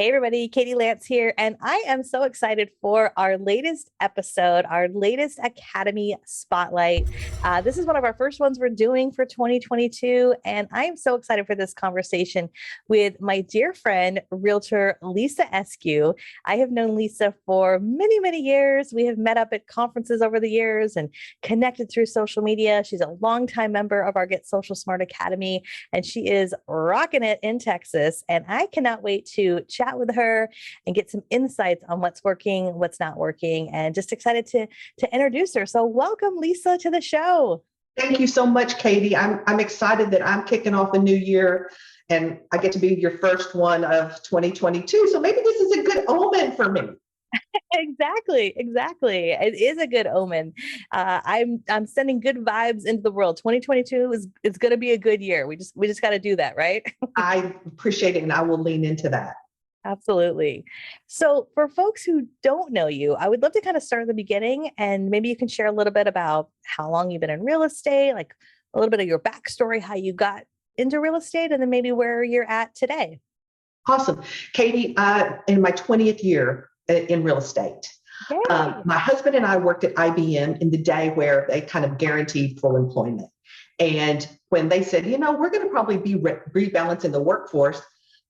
Hey everybody, Katie Lance here, and I am so excited for our latest episode, our latest Academy Spotlight. This is one of our first ones we're doing for 2022, and I am so excited for this conversation with my dear friend, Realtor Lisa Escue. I have known Lisa for many, many years. We have met up at conferences over the years and connected through social media. She's a longtime member of our Get Social Smart Academy, and she is rocking it in Texas, and I cannot wait to chat with her and get some insights on what's working, what's not working, and just excited to introduce her. So welcome, Lisa, to the show. Thank you so much, Katie. I'm excited that I'm kicking off a new year and I get to be your first one of 2022. So maybe this is a good omen for me. Exactly. It is a good omen. I'm sending good vibes into the world. 2022 is going to be a good year. We just got to do that, right? I appreciate it, and I will lean into that. Absolutely. So for folks who don't know you, I would love to kind of start at the beginning, and maybe you can share a little bit about how long you've been in real estate, like a little bit of your backstory, how you got into real estate, and then maybe where you're at today. Awesome. Katie, in my 20th year in real estate. My husband and I worked at IBM in the day where they kind of guaranteed full employment. And when they said, we're going to probably be rebalancing the workforce,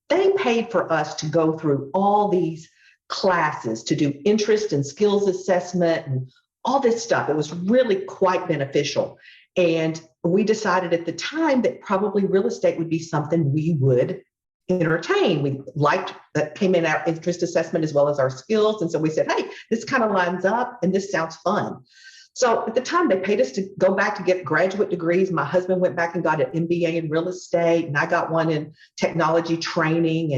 they paid for us to go through all these classes to do interest and skills assessment and all this stuff. It was really quite beneficial. And we decided at the time that probably real estate would be something we would entertain. We liked that came in our interest assessment as well as our skills. And so we said, hey, this kind of lines up and this sounds fun. So at the time, they paid us to go back to get graduate degrees. My husband went back and got an MBA in real estate, and I got one in technology training.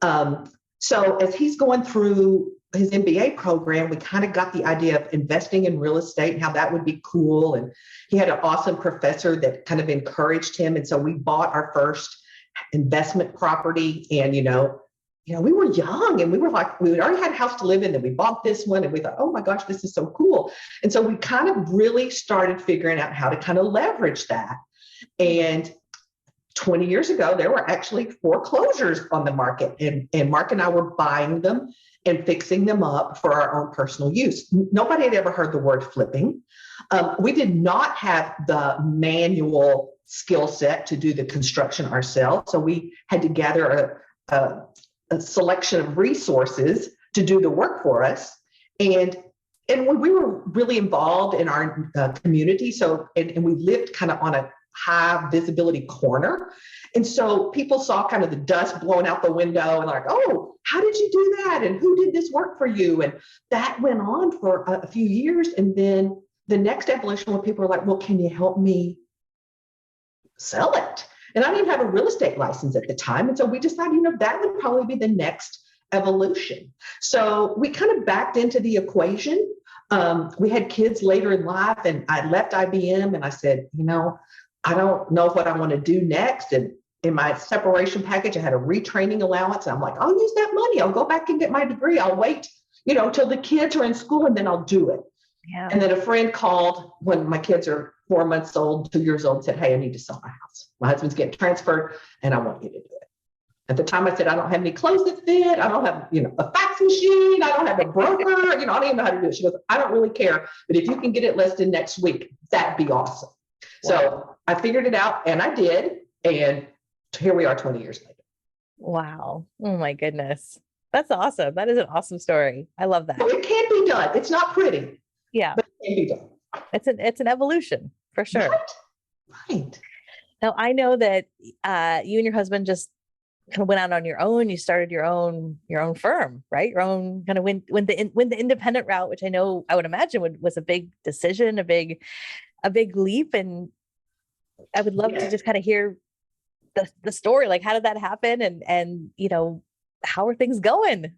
And so as he's going through his MBA program, we kind of got the idea of investing in real estate and how that would be cool. And he had an awesome professor that kind of encouraged him. And so we bought our first investment property. And, we were young and we already had a house to live in, and we bought this one and we thought, oh my gosh, this is so cool. And so we kind of really started figuring out how to kind of leverage that. And 20 years ago, there were actually foreclosures on the market, and Mark and I were buying them and fixing them up for our own personal use. Nobody had ever heard the word flipping. We did not have the manual skill set to do the construction ourselves. So we had to gather a selection of resources to do the work for us. And we were really involved in our community. So, and we lived kind of on a high visibility corner. And so people saw kind of the dust blowing out the window and like, oh, how did you do that? And who did this work for you? And that went on for a few years. And then the next evolution where people were like, well, can you help me sell it? And I didn't even have a real estate license at the time. And so we decided, that would probably be the next evolution. So we kind of backed into the equation. We had kids later in life, and I left IBM and I said, I don't know what I want to do next. And in my separation package, I had a retraining allowance. And I'm like, I'll use that money. I'll go back and get my degree. I'll wait, till the kids are in school, and then I'll do it. Yeah. And then a friend called when my kids are 4 months old, 2 years old, and said, hey, I need to sell my house. My husband's getting transferred and I want you to do it. At the time I said, I don't have any clothes that fit. I don't have, a fax machine. I don't have a broker. I don't even know how to do it. She goes, I don't really care. But if you can get it listed next week, that'd be awesome. Wow. So I figured it out and I did. And here we are 20 years later. Wow. Oh my goodness. That's awesome. That is an awesome story. I love that. So it can be done. It's not pretty. Yeah. But it can be done. It's an evolution for sure. Right. Now I know that you and your husband just kind of went out on your own. You started your own firm, right? Your own kind of went the independent route, which I would imagine was a big decision, a big leap. And I would love to just kind of hear the story. Like, how did that happen? And how are things going?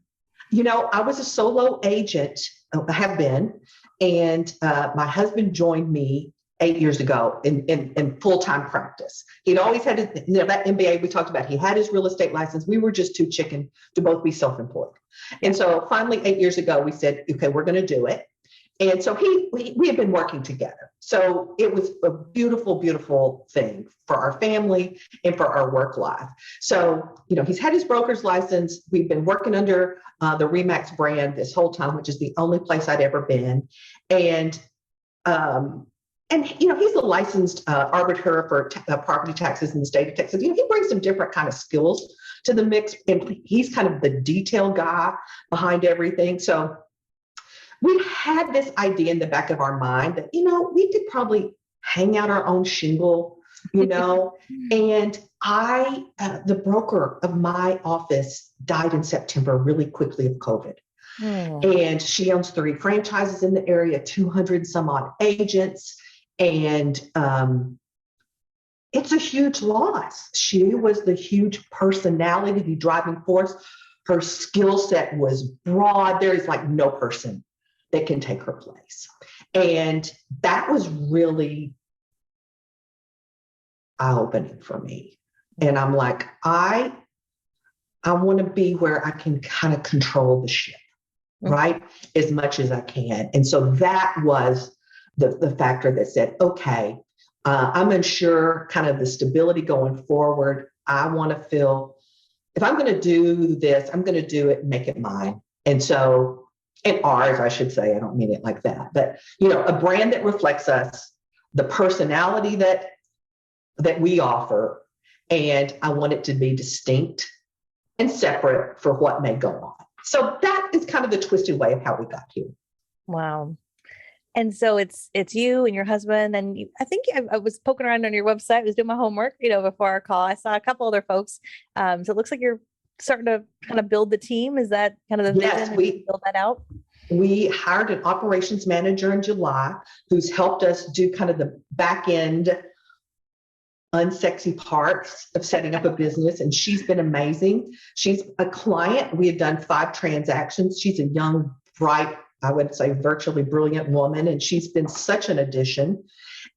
I was a solo agent, I have been, and my husband joined me 8 years ago in full-time practice. He'd always had that MBA we talked about. He had his real estate license. We were just too chicken to both be self-employed. And so finally 8 years ago, we said, okay, we're going to do it. And so we had been working together. So it was a beautiful, beautiful thing for our family and for our work life. So, he's had his broker's license. We've been working under the Remax brand this whole time, which is the only place I'd ever been. And, he's a licensed arbiter for property taxes in the state of Texas. He brings some different kind of skills to the mix, and he's kind of the detail guy behind everything. So we had this idea in the back of our mind that, we could probably hang out our own shingle, and the broker of my office died in September really quickly of COVID. And she owns 3 franchises in the area, 200 some odd agents. And it's a huge loss. She was the huge personality, the driving force. Her skill set was broad. There is like no person that can take her place. And that was really eye-opening for me. And I'm like, I want to be where I can kind of control the ship, right? As much as I can. And so that was the factor that said, okay, I'm unsure kind of the stability going forward. I want to feel, if I'm going to do this, I'm going to do it and make it mine. And so, and ours, I should say, I don't mean it like that, but, a brand that reflects us, the personality that we offer, and I want it to be distinct and separate for what may go on. So that is kind of the twisted way of how we got here. Wow. And so it's you and your husband, and I think I was poking around on your website, I was doing my homework, before our call. I saw a couple other folks. So it looks like you're starting to kind of build the team. Is that kind of the vision? Yes, we build that out. We hired an operations manager in July who's helped us do kind of the back end unsexy parts of setting up a business. And she's been amazing. She's a client. We had done 5 transactions. She's a young, bright, I would say virtually brilliant woman. And she's been such an addition.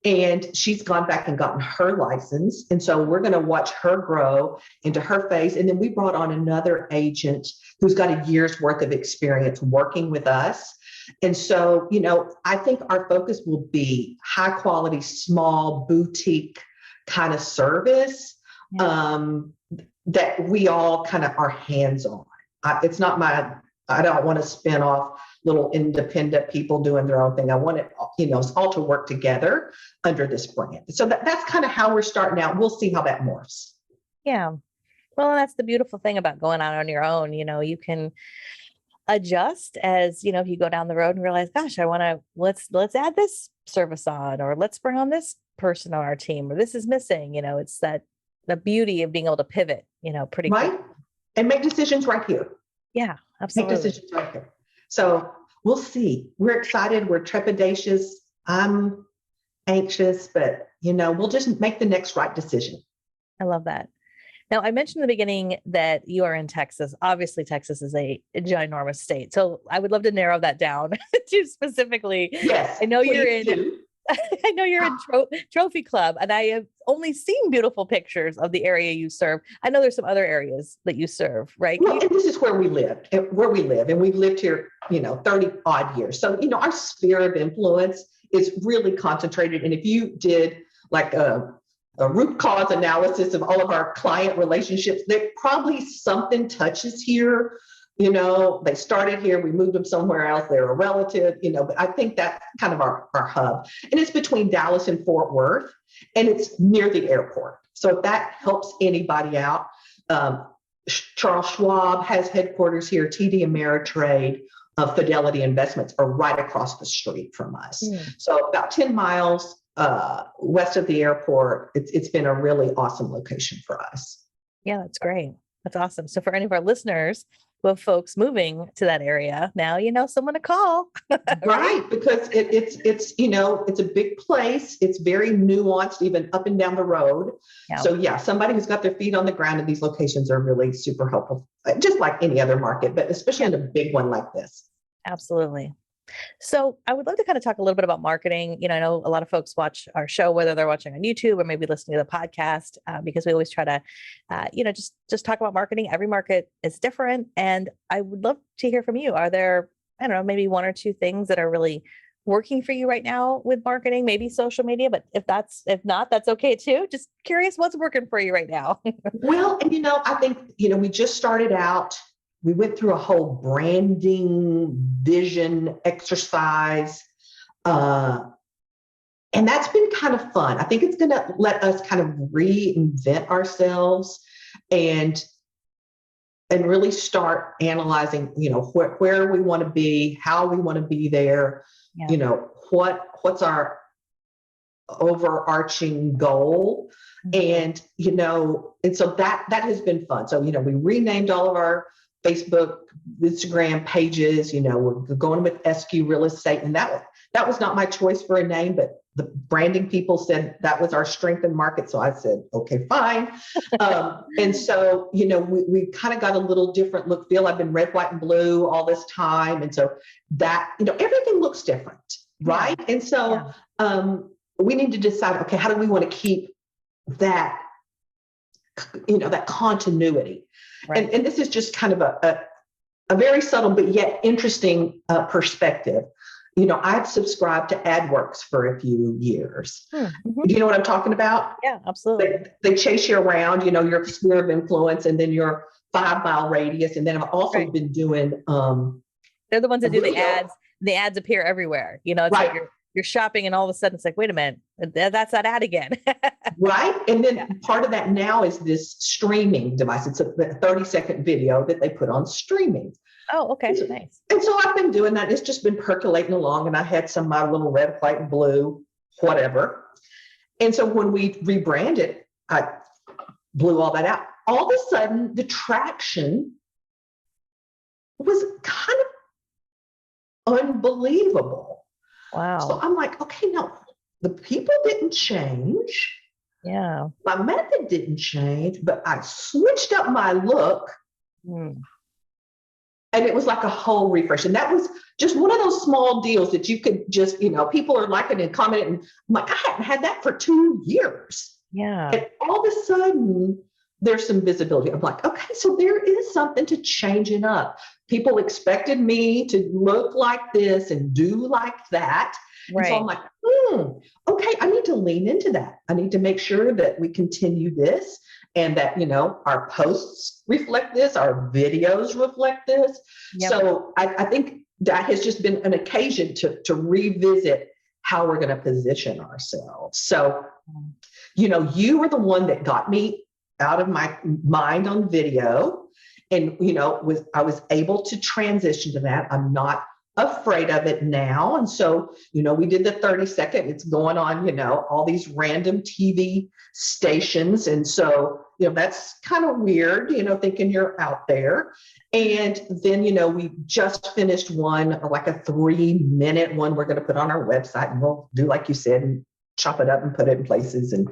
And she's gone back and gotten her license. And so we're going to watch her grow into her phase. And then we brought on another agent who's got a year's worth of experience working with us. And so, I think our focus will be high quality, small boutique kind of service that we all kind of are hands on. It's not I don't want to spin off little independent people doing their own thing. I want it, it's all to work together under this brand. So that's kind of how we're starting out. We'll see how that morphs. Yeah. Well, that's the beautiful thing about going out on your own. You can adjust as, if you go down the road and realize, gosh, I want to, let's add this service on, or let's bring on this person on our team, or this is missing. It's the beauty of being able to pivot, pretty right quick. And make decisions right here. Yeah, absolutely. Make decisions right here. So we'll see. We're excited. We're trepidatious. I'm anxious, but we'll just make the next right decision. I love that. Now, I mentioned in the beginning that you are in Texas. Obviously, Texas is a ginormous state. So I would love to narrow that down to specifically. Yes. I know you're in. I know you're in Trophy Club, and I have only seen beautiful pictures of the area you serve. I know there's some other areas that you serve, right? Well, and this is where we live, and we've lived here, 30 odd years. So, our sphere of influence is really concentrated. And if you did like a root cause analysis of all of our client relationships, there probably something touches here. They started here, we moved them somewhere else, they're a relative, but I think that's kind of our hub. And it's between Dallas and Fort Worth, and it's near the airport. So if that helps anybody out, Charles Schwab has headquarters here, TD Ameritrade, Fidelity Investments are right across the street from us. So about 10 miles west of the airport, it's been a really awesome location for us. Yeah, that's great. That's awesome. So for any of our listeners who have folks moving to that area, now someone to call. Right, because it's a big place. It's very nuanced, even up and down the road. Yeah. So somebody who's got their feet on the ground in these locations are really super helpful, just like any other market, but especially in a big one like this. Absolutely. So I would love to kind of talk a little bit about marketing. I know a lot of folks watch our show, whether they're watching on YouTube or maybe listening to the podcast, because we always try to, just talk about marketing. Every market is different. And I would love to hear from you. Are there, I don't know, maybe 1 or 2 things that are really working for you right now with marketing, maybe social media, but if not, that's okay too. Just curious what's working for you right now. Well, and I think, we just started out, we went through a whole branding vision exercise. And that's been kind of fun. I think it's going to let us kind of reinvent ourselves and really start analyzing, where we want to be, how we want to be there, Yeah. What's our overarching goal. And, and so that has been fun. So, we renamed all of our Facebook, Instagram pages, we're going with Escue Real Estate. And that was not my choice for a name, but the branding people said that was our strength in market. So I said, okay, fine. And so, we kind of got a little different look, feel. I've been red, white, and blue all this time. And so that, everything looks different. Right. Yeah. And so we need to decide, okay, how do we want to keep that, that continuity? Right. And this is just kind of a very subtle, but yet interesting perspective. I've subscribed to AdWorks for a few years. Mm-hmm. Do you know what I'm talking about? Yeah, absolutely. They chase you around, your sphere of influence and then your 5-mile radius. And then I've also been doing, they're the ones that do the ads. The ads appear everywhere. It's like you're shopping and all of a sudden it's like, wait a minute, that's that ad again. Right. And then part of that now is this streaming device. It's a 30-second video that they put on streaming. Oh, okay. Nice. And so I've been doing that. It's just been percolating along, and I had some of my little red, white, and blue, whatever. And so when we rebranded, I blew all that out. All of a sudden, the traction was kind of unbelievable. Wow. So I'm like, okay, no, the people didn't change. Yeah. My method didn't change, but I switched up my look. And it was like a whole refresh. And that was just one of those small deals that you could just, people are liking and commenting. And I'm like, I hadn't had that for 2 years. Yeah. And all of a sudden, there's some visibility. I'm like, okay, so there is something to changing up. People expected me to look like this and do like that. Right. And so I'm like, okay, I need to lean into that. I need to make sure that we continue this and that, our posts reflect this, our videos reflect this. Yep. So I think that has just been an occasion to revisit how we're going to position ourselves. So, you were the one that got me out of my mind on video. And, I was able to transition to that. I'm not afraid of it now. And so, we did the 30-second, it's going on, all these random TV stations. And so, that's kind of weird, thinking you're out there. And then, we just finished one, like a 3-minute one we're going to put on our website, and we'll do, like you said, and chop it up and put it in places and,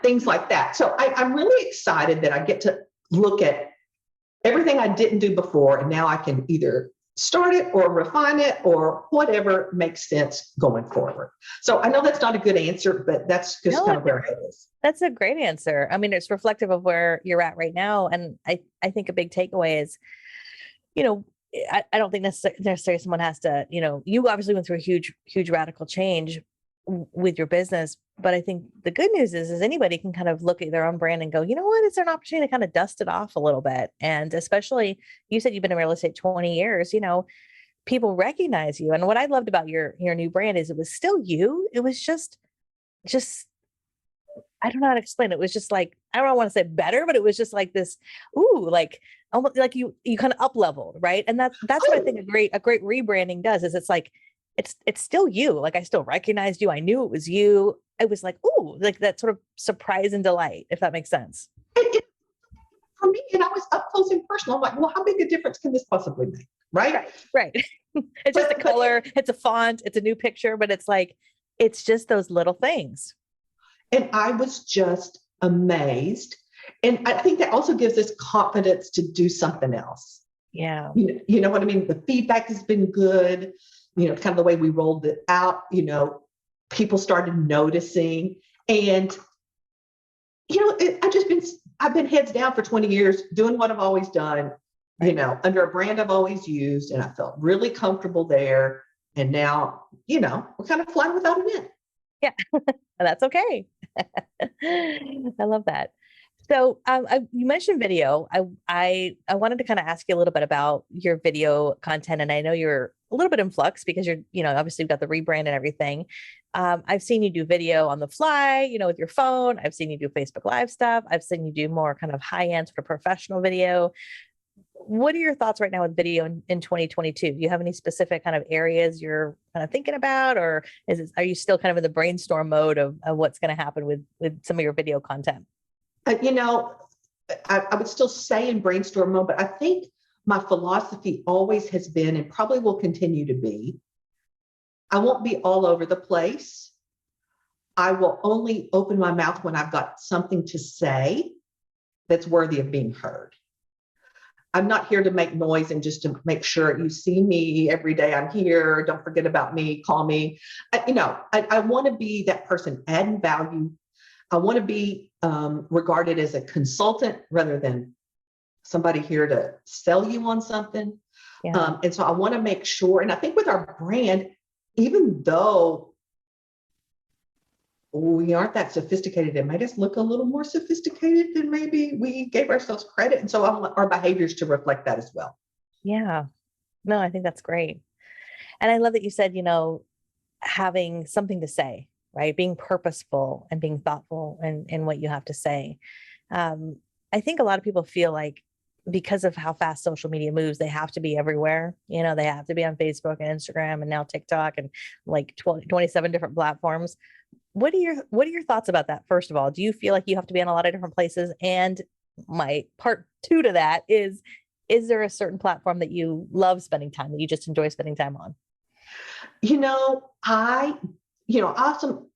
things like that. So I'm really excited that I get to look at everything I didn't do before. And now I can either start it or refine it or whatever makes sense going forward. So I know that's not a good answer, but that's just kind of where it is. That's a great answer. I mean, it's reflective of where you're at right now. And I think a big takeaway is, I don't think necessarily someone has to, you obviously went through a huge radical change with your business. But I think the good news is anybody can kind of look at their own brand and go, you know what, is there an opportunity to kind of dust it off a little bit? And especially, you said you've been in real estate 20 years, people recognize you. And what I loved about your new brand is it was still you. It was just, I don't know how to explain it. It was just like, I don't want to say better, but it was just like this, like almost like you kind of up leveled, right? And that's what I think a great rebranding does is it's like, it's still you. Like I still recognized you. I knew it was you. I was like, ooh, like that sort of surprise and delight, if that makes sense. For me, and I was up close and personal. I'm like, well, how big a difference can this possibly make? Right. It's just a color, it's a font, it's a new picture, but it's like, it's just those little things. And I was just amazed. And I think that also gives us confidence to do something else. Yeah. You know what I mean? The feedback has been good. Kind of the way we rolled it out, people started noticing. And, I've been heads down for 20 years doing what I've always done, under a brand I've always used. And I felt really comfortable there. And now, we're kind of flying without a net. Yeah, that's okay. I love that. So you mentioned video. I wanted to kind of ask you a little bit about your video content, and I know you're a little bit in flux because you're, obviously you've got the rebrand and everything. I've seen you do video on the fly, with your phone. I've seen you do Facebook Live stuff. I've seen you do more kind of high end sort of professional video. What are your thoughts right now with video in 2022? Do you have any specific kind of areas you're kind of thinking about, or are you still kind of in the brainstorm mode of what's going to happen with some of your video content? I would still say in brainstorm mode, but I think my philosophy always has been, and probably will continue to be, I won't be all over the place. I will only open my mouth when I've got something to say that's worthy of being heard. I'm not here to make noise and just to make sure you see me every day. I'm here. Don't forget about me. Call me. I want to be that person adding value. I want to be regarded as a consultant rather than somebody here to sell you on something. Yeah. And so I want to make sure, and I think with our brand, even though we aren't that sophisticated, it made us look a little more sophisticated than maybe we gave ourselves credit. And so I want our behaviors to reflect that as well. Yeah. No, I think that's great. And I love that you said, having something to say, right? Being purposeful and being thoughtful in what you have to say. I think a lot of people feel like because of how fast social media moves, they have to be everywhere. They have to be on Facebook and Instagram and now TikTok and like 27 different platforms. What are your thoughts about that? First of all, do you feel like you have to be in a lot of different places? And my part two to that is there a certain platform that you love spending time, that you just enjoy spending time on?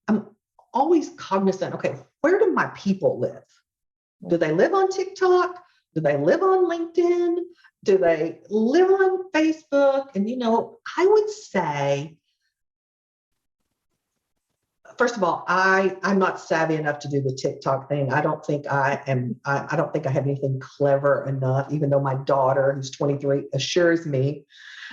I'm always cognizant, okay, where do my people live? Do they live on TikTok? Do they live on LinkedIn? Do they live on Facebook? And, I would say, first of all, I'm not savvy enough to do the TikTok thing. I don't think I am. I don't think I have anything clever enough, even though my daughter, who's 23, assures me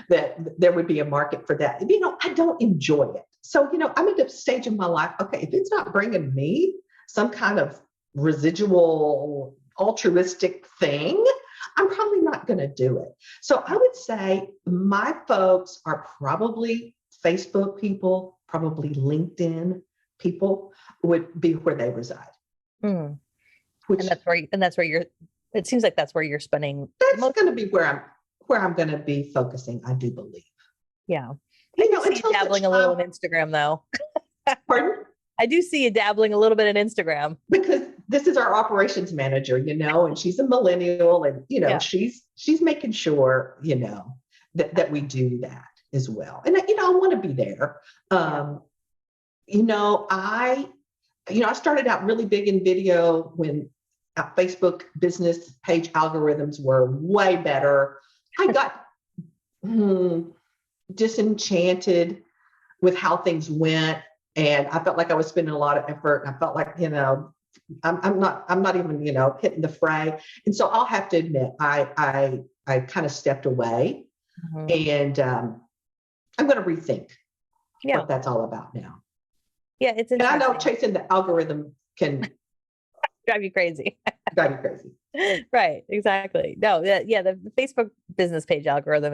that there would be a market for that. I don't enjoy it. So, I'm at a stage in my life, okay, if it's not bringing me some kind of residual altruistic thing, I'm probably not going to do it. So I would say my folks are probably Facebook people, probably LinkedIn people would be where they reside. And that's where you're, it seems like that's where you're spending. That's going to be where I'm going to be focusing, I do believe. Yeah. I do see you dabbling a little in Instagram though. Pardon? I do see you dabbling a little bit in Instagram. Because this is our operations manager, and she's a millennial, and yeah. she's making sure, that we do that as well. And I want to be there. I started out really big in video when Facebook business page algorithms were way better. I got disenchanted with how things went. And I felt like I was spending a lot of effort. I felt like, I'm not even, hitting the fray. And so I'll have to admit, I kind of stepped away, and I'm going to rethink what that's all about now. Yeah, it's interesting. And I know chasing the algorithm can drive you crazy. Right, exactly. No, the Facebook business page algorithm,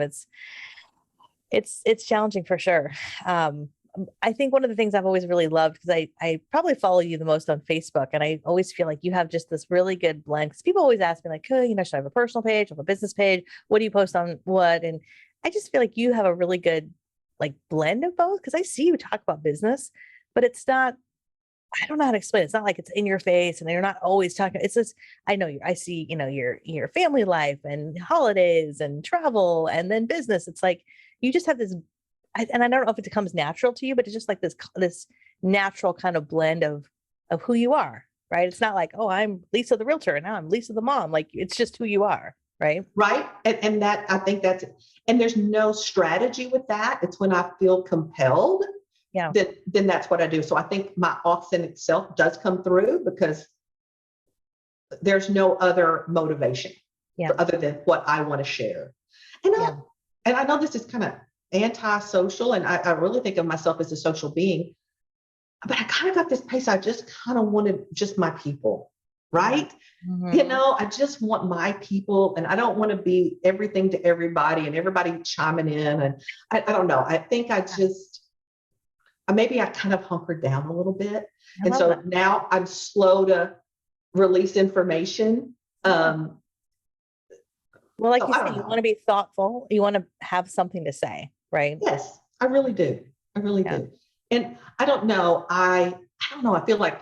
it's challenging for sure. I think one of the things I've always really loved, because I probably follow you the most on Facebook, and I always feel like you have just this really good blend. Because people always ask me like, should I have a personal page, have a business page? What do you post on what? And I just feel like you have a really good like blend of both, because I see you talk about business, but it's not, I don't know how to explain it. It's not like it's in your face and you're not always talking. It's just, I know I see, your family life and holidays and travel and then business. It's like, you just have this, and I don't know if it comes natural to you, but it's just like this natural kind of blend of who you are, right? It's not like, oh, I'm Lisa the realtor and now I'm Lisa the mom. Like, it's just who you are, right? Right. And that, I think that's, and there's no strategy with that. It's when I feel compelled, then that's what I do. So I think my authentic self does come through because there's no other motivation other than what I want to share. And I know this is kind of anti-social, and I really think of myself as a social being, but I kind of got this pace. I just kind of wanted just my people, right? Mm-hmm. I just want my people, and I don't want to be everything to everybody and everybody chiming in. And I don't know. I think maybe I kind of hunkered down a little bit. And so that. now I'm slow to release information. Well, like you said, you want to be thoughtful. You want to have something to say, right? Yes, I really do. I really do. And I don't know. I don't know. I feel like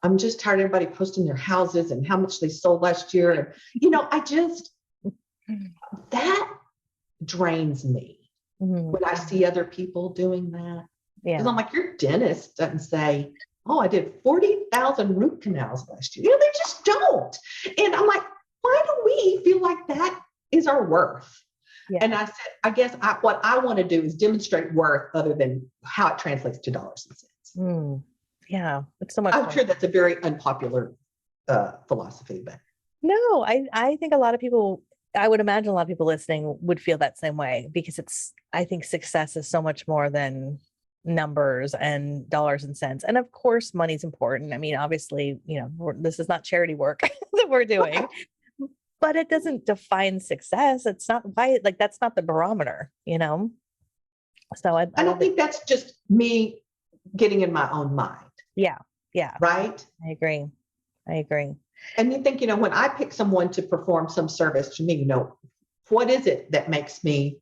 I'm just tired of everybody posting their houses and how much they sold last year. And, that drains me when I see other people doing that. Yeah. Because I'm like, your dentist doesn't say, oh, I did 40,000 root canals last year. They just don't. And I'm like, why do we feel like that is our worth? Yeah. And I said, I guess what I want to do is demonstrate worth other than how it translates to dollars and cents. Yeah, it's so much. I'm sure that's a very unpopular philosophy, but no, I think a lot of people, I would imagine a lot of people listening would feel that same way, because I think success is so much more than numbers and dollars and cents. And of course, money's important. I mean, obviously, this is not charity work that we're doing, but it doesn't define success. It's not that's not the barometer, So I don't think that's just me getting in my own mind. Yeah. Right. I agree. And you think, when I pick someone to perform some service to me, what is it that makes me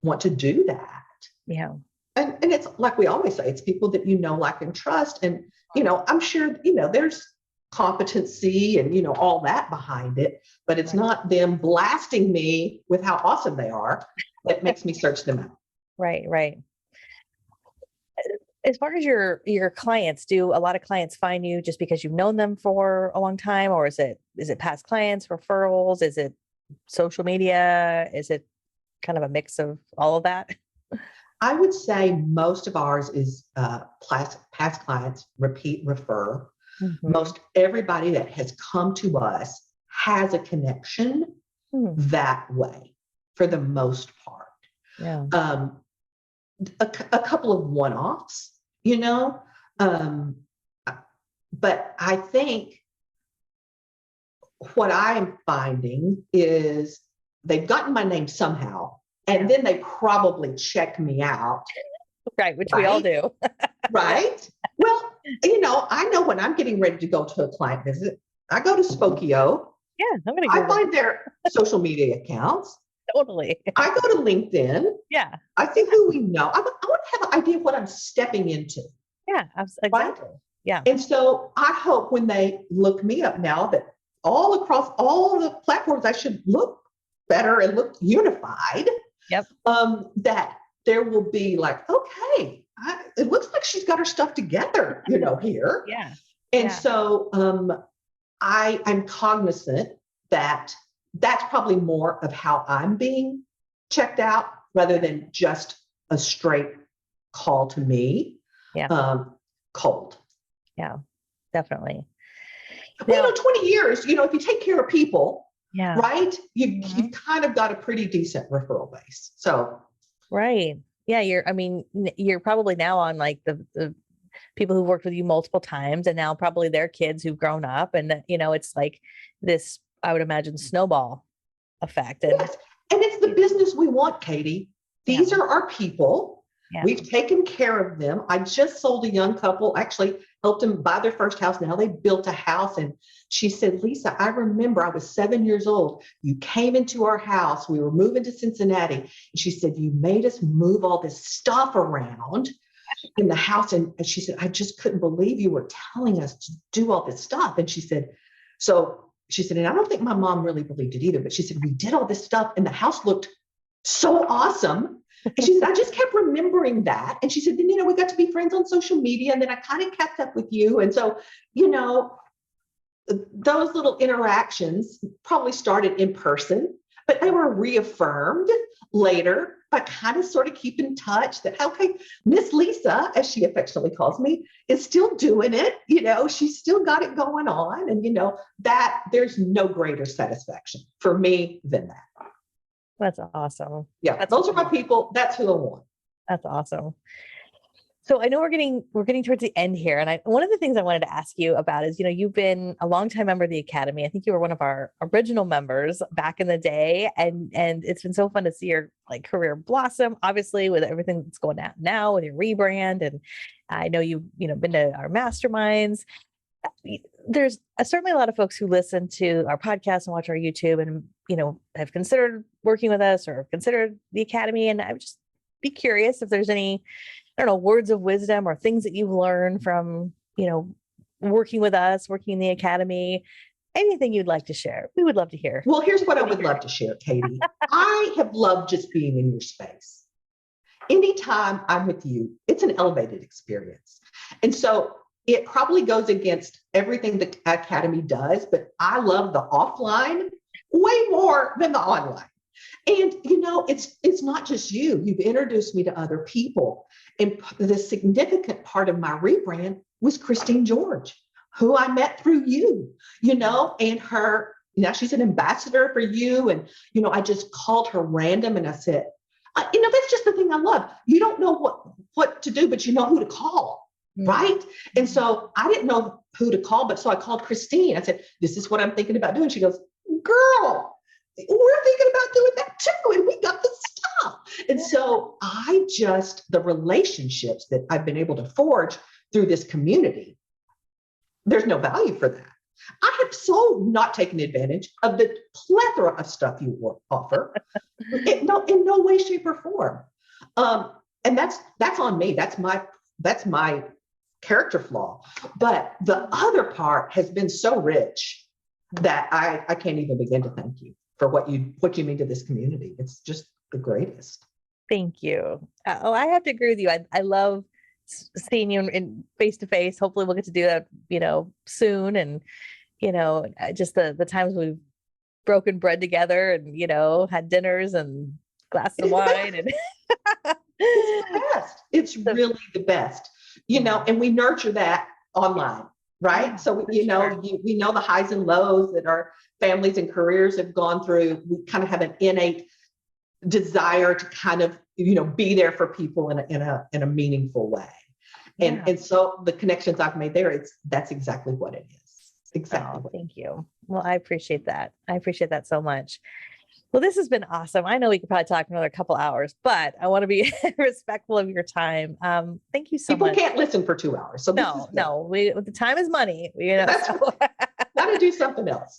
want to do that? Yeah. And it's like we always say, it's people that like, and trust. And, I'm sure, there's competency and, all that behind it, but it's not them blasting me with how awesome they are that makes me search them out. Right. As far as your clients, do a lot of clients find you just because you've known them for a long time, or is it past clients, referrals? Is it social media? Is it kind of a mix of all of that? I would say most of ours is past clients, repeat, refer. Mm-hmm. Most everybody that has come to us has a connection that way for the most part. Yeah. A couple of one-offs, but I think what I am finding is they've gotten my name somehow, and then they probably check me out. Right, which we all do. Right? Well, I know when I'm getting ready to go to a client visit, I go to Spokio. Yeah, I find their social media accounts. Totally. I go to LinkedIn. Yeah. I see who we know. I want to have an idea of what I'm stepping into. Yeah, exactly. Right? Yeah. And so I hope when they look me up now that all across all the platforms, I should look better and look unified. Yep. That there will be like, okay, it looks like she's got her stuff together, here. Yeah. And so I'm cognizant that that's probably more of how I'm being checked out rather than just a straight call to me. Yeah. Cold. Yeah, definitely. Well, 20 years, if you take care of people, right, you've kind of got a pretty decent referral base. So. Right. Yeah. You're probably now on like the people who've worked with you multiple times, and now probably their kids who've grown up, and it's like this, I would imagine, snowball effect. And, yes. And it's the business we want, Katie. These are our people. Yeah. We've taken care of them. I just sold a young couple, actually helped them buy their first house. Now they built a house. And she said, Lisa, I remember I was 7 years old. You came into our house. We were moving to Cincinnati. And she said, you made us move all this stuff around in the house. And she said, I just couldn't believe you were telling us to do all this stuff. And she said, and I don't think my mom really believed it either, but she said, we did all this stuff and the house looked so awesome. And she said, I just kept remembering that. And she said, then, we got to be friends on social media. And then I kind of kept up with you. And so, those little interactions probably started in person, but they were reaffirmed later by kind of sort of keep in touch that, okay, Miss Lisa, as she affectionately calls me, is still doing it. She's still got it going on. And, that there's no greater satisfaction for me than that. That's awesome. Yeah, those are my people. That's who I want. That's awesome. So I know we're getting towards the end here, and one of the things I wanted to ask you about is, you've been a longtime member of the Academy. I think you were one of our original members back in the day, and it's been so fun to see your career blossom. Obviously, with everything that's going on now with your rebrand, and I know you've been to our masterminds. There's certainly a lot of folks who listen to our podcast and watch our YouTube, and have considered working with us or considered the Academy, and I would just be curious if there's any, I don't know, words of wisdom or things that you've learned from, working with us, working in the Academy, anything you'd like to share. We would love to hear. Well, here's what I would love to share, Katie. I have loved just being in your space. Anytime I'm with you, it's an elevated experience. And so it probably goes against everything the Academy does, but I love the offline way more than the online. And, it's not just you. You've introduced me to other people. And the significant part of my rebrand was Christine George, who I met through you, and her, she's an ambassador for you. And, I just called her random and I said, that's just the thing I love. You don't know what to do, but you know who to call. Right. And so I didn't know who to call, but so I called Christine. I said, this is what I'm thinking about doing. She goes, girl, we're thinking about doing that too. And we got the stuff. And so the relationships that I've been able to forge through this community, there's no value for that. I have so not taken advantage of the plethora of stuff you offer in no way, shape, or form. And that's on me. That's my character flaw. But the other part has been so rich that I can't even begin to thank you for what you mean to this community. It's just the greatest. Thank you. I have to agree with you. I love seeing you in face to face. Hopefully we'll get to do that, soon. And, just the times we've broken bread together and, had dinners and glasses of wine. And it's the best. It's really the best, and we nurture that online. Right. So, we know the highs and lows that our families and careers have gone through. We kind of have an innate desire to kind of, be there for people in a meaningful way. And so the connections I've made there, that's exactly what it is. Exactly. Oh, thank you. Well, I appreciate that. I appreciate that so much. Well, this has been awesome. I know we could probably talk another couple hours, but I want to be respectful of your time. Thank you so much. People can't listen for 2 hours. So no, the time is money. That's got to do something else.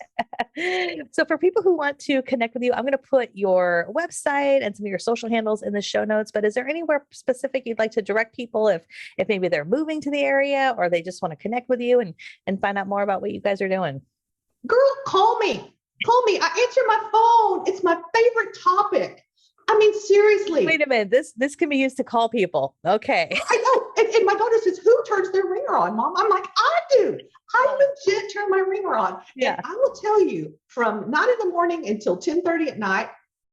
So for people who want to connect with you, I'm going to put your website and some of your social handles in the show notes, but is there anywhere specific you'd like to direct people if maybe they're moving to the area or they just want to connect with you and find out more about what you guys are doing? Girl, call me. Call me. I answer my phone. It's my favorite topic. I mean, seriously. Wait a minute. This can be used to call people. Okay. I know. And my daughter says, who turns their ringer on, Mom? I'm like, I do. I legit turn my ringer on. Yeah. And I will tell you, from 9 a.m. until 10:30 at night,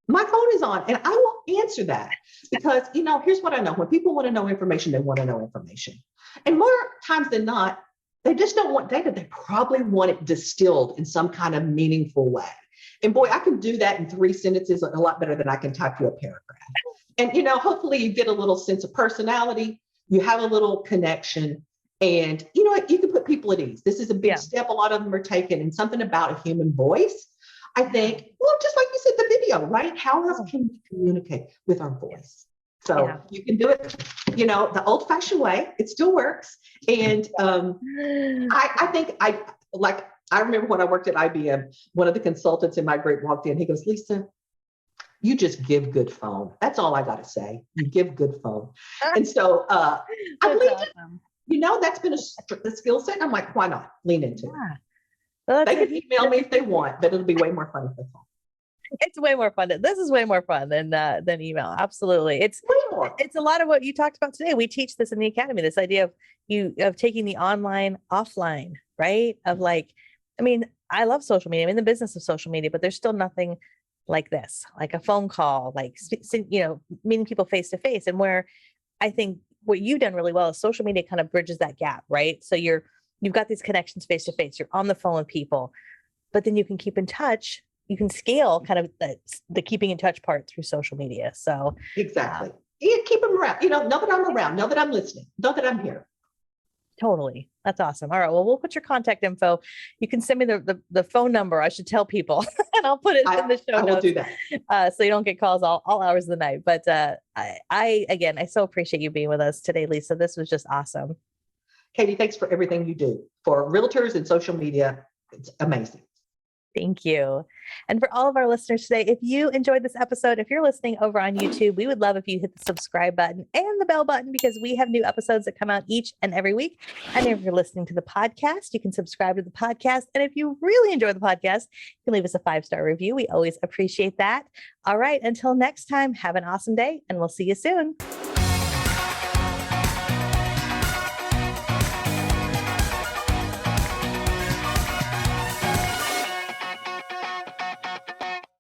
my phone is on and I will answer that because, here's what I know. When people want to know information, they want to know information. And more times than not, they just don't want data. They probably want it distilled in some kind of meaningful way. And boy, I can do that in 3 sentences a lot better than I can type you a paragraph. And, hopefully you get a little sense of personality, you have a little connection, and you can put people at ease. This is a big step. A lot of them are taken, and something about a human voice. I think, well, just like you said, the video, right? How else can we communicate with our voice? So you can do it, the old fashioned way. It still works. And I think I remember when I worked at IBM, one of the consultants in my group walked in. He goes, Lisa, you just give good phone. That's all I got to say. You give good phone. And so I believe that's been a skill set. I'm like, why not lean into it? Well, they can email me if they want, but it'll be way more fun if they call. It's way more fun. This is way more fun than email. Absolutely. It's a lot of what you talked about today. We teach this in the Academy, this idea of taking the online offline, right? I love social media. I'm in the business of social media, but there's still nothing like this, like a phone call, meeting people face to face. And where I think what you've done really well is social media kind of bridges that gap, right? So you've got these connections face to face, you're on the phone with people, but then you can keep in touch you can scale kind of the keeping in touch part through social media. So exactly. Yeah, keep them around. Know that I'm around, know that I'm listening, know that I'm here. Totally. That's awesome. All right. Well, we'll put your contact info. You can send me the phone number. I should tell people and I'll put it in the show notes. I will do that. So you don't get calls all hours of the night. But I so appreciate you being with us today, Lisa. This was just awesome. Katie, thanks for everything you do for realtors and social media. It's amazing. Thank you. And for all of our listeners today, if you enjoyed this episode, if you're listening over on YouTube, we would love if you hit the subscribe button and the bell button because we have new episodes that come out each and every week. And if you're listening to the podcast, you can subscribe to the podcast. And if you really enjoy the podcast, you can leave us a 5-star review. We always appreciate that. All right. Until next time, have an awesome day and we'll see you soon.